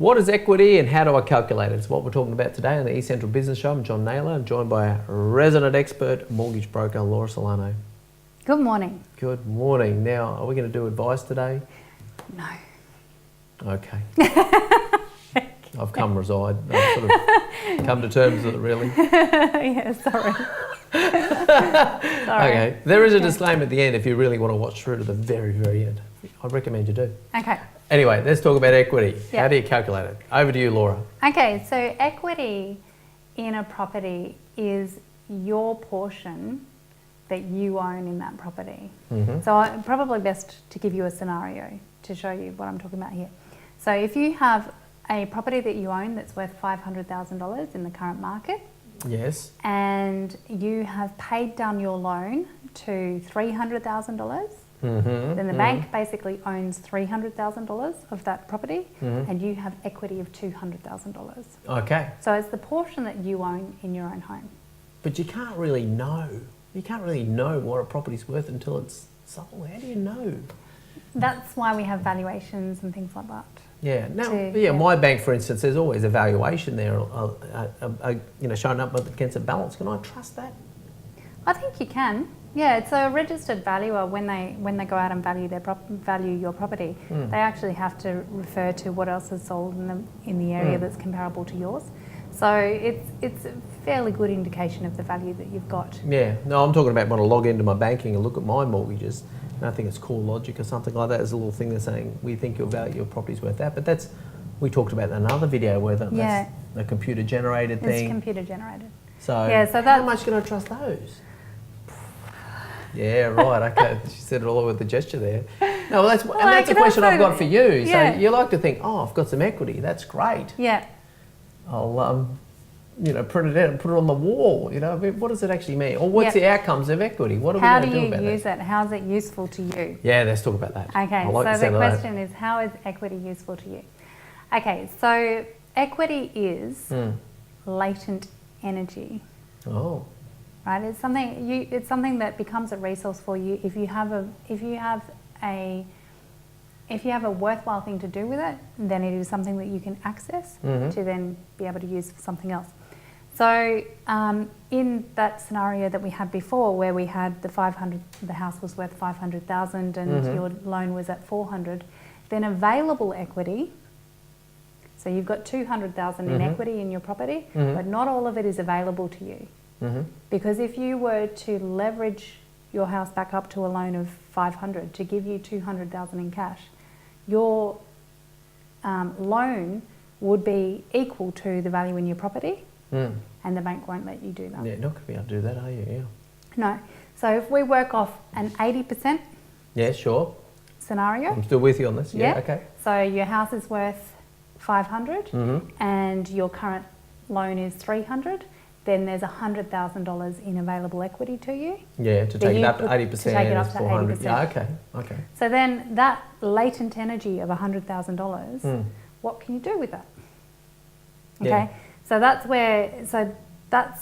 What is equity and how do I calculate it? It's what we're talking about today on the East Central Business Show. I'm John Naylor. I'm joined by a resident expert, mortgage broker, Laura Sillano. Good morning. Good morning. Now, are we going to do advice today? No. Okay. I've come reside. I've sort of come to terms with it, really. Yeah, sorry. Sorry. Okay. There is a disclaimer at the end if you really want to watch through to the very, very end. I recommend you do. Okay. Anyway, let's talk about equity. Yep. How do you calculate it? Over to you, Laura. Okay, so equity in a property is your portion that you own in that property. Mm-hmm. So probably best to give you a scenario to show you what I'm talking about here. So if you have a property that you own that's worth $500,000 in the current market, Yes. and you have paid down your loan to $300,000, then the bank basically owns $300,000 of that property, and you have equity of $200,000. Okay. So it's the portion that you own in your own home. But you can't really know. You can't really know what a property's worth until it's sold. How do you know? That's why we have valuations and things like that. Yeah. Now, my bank, for instance, there's always a valuation there, showing up against a balance. Can I trust that? I think you can. Yeah, it's a registered valuer when they go out and value your property. They actually have to refer to what else is sold in the area that's comparable to yours. So it's a fairly good indication of the value that you've got. Yeah. No, I'm talking about when I log into my banking and look at my mortgages. And I think it's Core Logic or something like that. There's a little thing that's saying we think your property's worth that. But we talked about in another video where that's a computer generated thing. It's computer generated. So how much can I trust those? Yeah, right. Okay, she said it all with the gesture there. No, well, that's a question I've got for you. Yeah. So you like to think, I've got some equity. That's great. Yeah. I'll, print it out and put it on the wall. I mean, what does it actually mean? Or what's the outcomes of equity? What are we going to do about that? How do you use it? How is it useful to you? Yeah, let's talk about that. Okay, so the question is, how is equity useful to you? Okay, so equity is latent energy. Oh. Right, it's something that becomes a resource for you if you have a worthwhile thing to do with it. Then it is something that you can access to then be able to use for something else. So in that scenario that we had before, where we had the house was worth $500,000 and your loan was at $400,000, then available equity. So you've got $200,000 in equity in your property, but not all of it is available to you. Because if you were to leverage your house back up to a loan of $500,000 to give you $200,000 in cash, your loan would be equal to the value in your property, and the bank won't let you do that. Yeah, not going to be able to do that, are you? Yeah. No. So if we work off an 80% scenario. I'm still with you on this. Yeah. Okay. So your house is worth $500,000 and your current loan is $300,000. Then there's $100,000 in available equity to you. Yeah, to take it up to 80%. To take it up to 80%. Yeah, okay. So then that latent energy of $100,000, what can you do with that? Okay, Yeah. so that's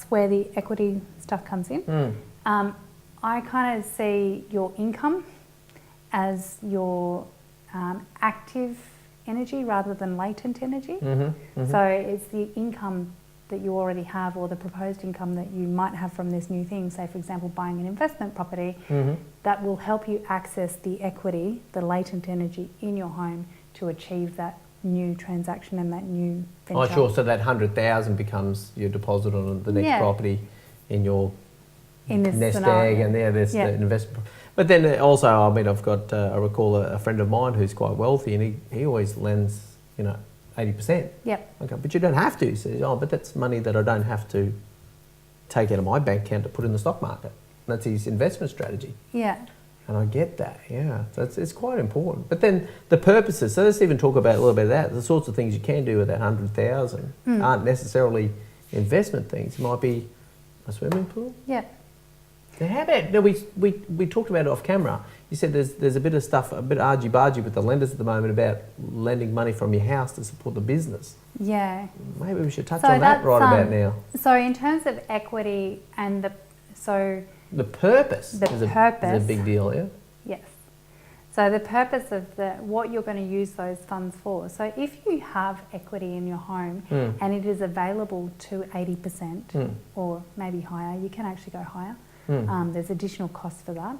where the equity stuff comes in. I kind of see your income as your active energy rather than latent energy. So it's the income that you already have, or the proposed income that you might have from this new thing, say for example buying an investment property, that will help you access the equity, the latent energy in your home to achieve that new transaction and that new venture. Oh, sure. So that $100,000 becomes your deposit on the next property in this nest scenario. egg, and there's the investment. But then also, I mean, I recall a friend of mine who's quite wealthy, and he always lends, 80%. Yep. Okay, but you don't have to. He says, but that's money that I don't have to take out of my bank account to put in the stock market. That's his investment strategy. Yeah. And I get that, yeah. So it's quite important. But then the purposes, so let's even talk about a little bit of that. The sorts of things you can do with that $100,000 aren't necessarily investment things. It might be a swimming pool. Yeah. Now how about, we talked about it off camera. You said there's a bit of stuff, a bit argy-bargy with the lenders at the moment about lending money from your house to support the business. Yeah. Maybe we should touch on that about now. So in terms of equity and the purpose is a big deal, yeah? Yes. So the purpose of what you're going to use those funds for. So if you have equity in your home and it is available to 80% or maybe higher, you can actually go higher. There's additional costs for that.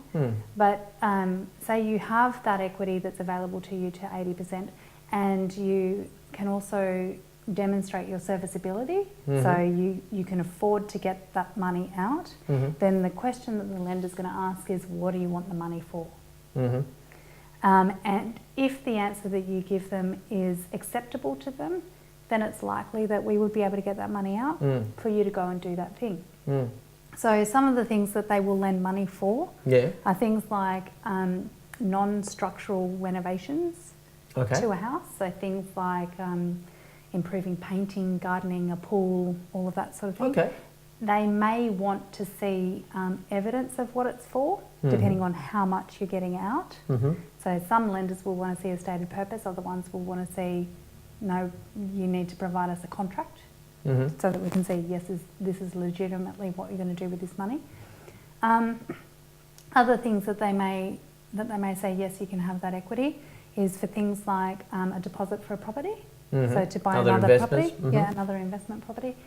But say you have that equity that's available to you to 80% and you can also demonstrate your serviceability, so you can afford to get that money out, then the question that the lender's going to ask is, what do you want the money for? And if the answer that you give them is acceptable to them, then it's likely that we would be able to get that money out for you to go and do that thing. So some of the things that they will lend money for are things like non-structural renovations to a house. So things like improving painting, gardening, a pool, all of that sort of thing. They may want to see evidence of what it's for, depending on how much you're getting out. So some lenders will want to see a stated purpose, other ones will want to see, no, you need to provide us a contract so that we can see, yes, this is legitimately what you're going to do with this money. Other things that they may say, yes, you can have that equity, is for things like a deposit for a property. So to buy another property, another investment property.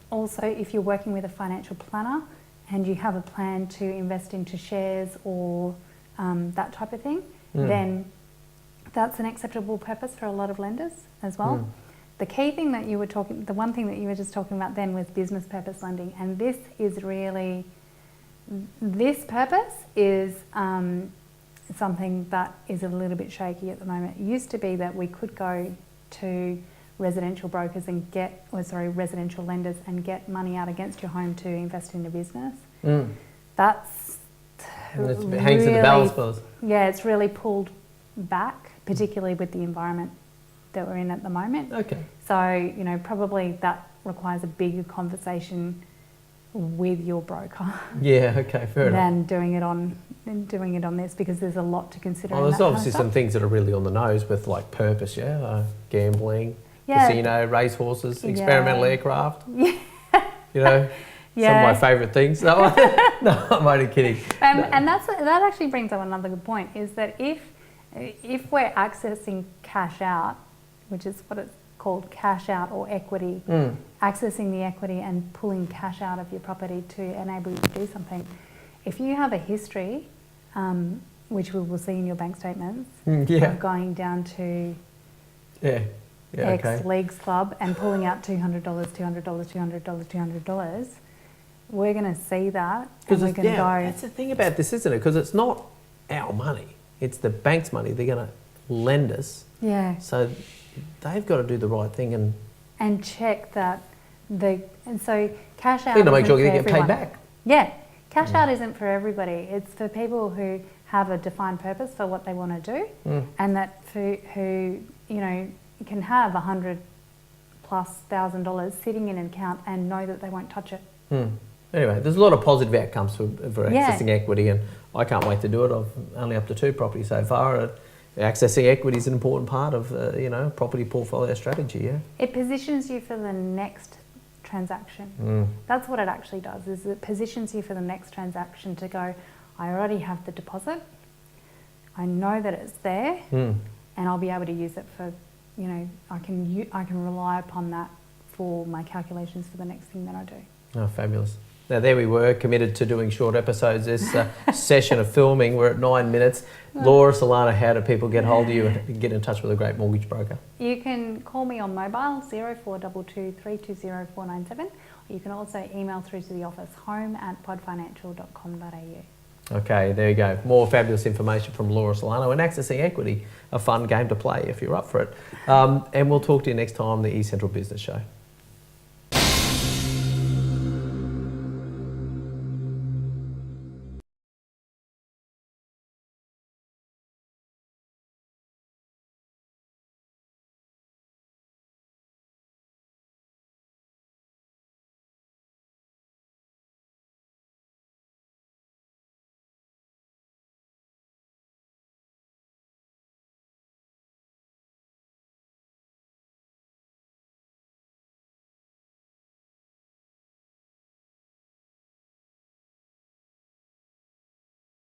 Also, if you're working with a financial planner and you have a plan to invest into shares or that type of thing, then that's an acceptable purpose for a lot of lenders as well. The key thing that the one thing that you were just talking about then was business purpose lending, and this purpose is something that is a little bit shaky at the moment. It used to be that we could go to residential brokers and residential lenders and get money out against your home to invest in a business. That's it hangs in the balance for us. Yeah, it's really pulled back, particularly with the environment that we're in at the moment. So, probably that requires a bigger conversation with your broker. Fair enough. Than doing it on this, because there's a lot to consider. Well, there's obviously some things that are really on the nose with like purpose, gambling, casino, racehorses, experimental aircraft. Some of my favourite things. No, I'm only kidding. And that actually brings up another good point, is that if we're accessing cash out, which is what it's called, cash out or equity, accessing the equity and pulling cash out of your property to enable you to do something. If you have a history, which we will see in your bank statements, of going down to X Leagues Club and pulling out $200, $200, $200, $200, we're going to see that and we're going to go... That's the thing about this, isn't it? Because it's not our money. It's the bank's money. They're going to lend us. So they've got to do the right thing and check that so cash out. They're going to make sure they get paid back. Cash out isn't for everybody. It's for people who have a defined purpose for what they want to do, and that who can have $100,000+ sitting in an account and know that they won't touch it. Anyway, there's a lot of positive outcomes for accessing equity, and I can't wait to do it. I've only up to 2 properties so far. Accessing equity is an important part of property portfolio strategy. It positions you for the next transaction. That's what it actually does, is it positions you for the next transaction to go, I already have the deposit, I know that it's there, and I'll be able to use it for, I can rely upon that for my calculations for the next thing that I do. Oh, fabulous. Now there we were, committed to doing short episodes. This session of filming, we're at 9 minutes. Laura, Sillano, how do people get hold of you and get in touch with a great mortgage broker? You can call me on mobile 0422 320 497. You can also email through to the office, home@podfinancial.com.au. Okay, there you go. More fabulous information from Laura Sillano, and accessing equity, a fun game to play if you're up for it. And we'll talk to you next time on the eCentral Business Show.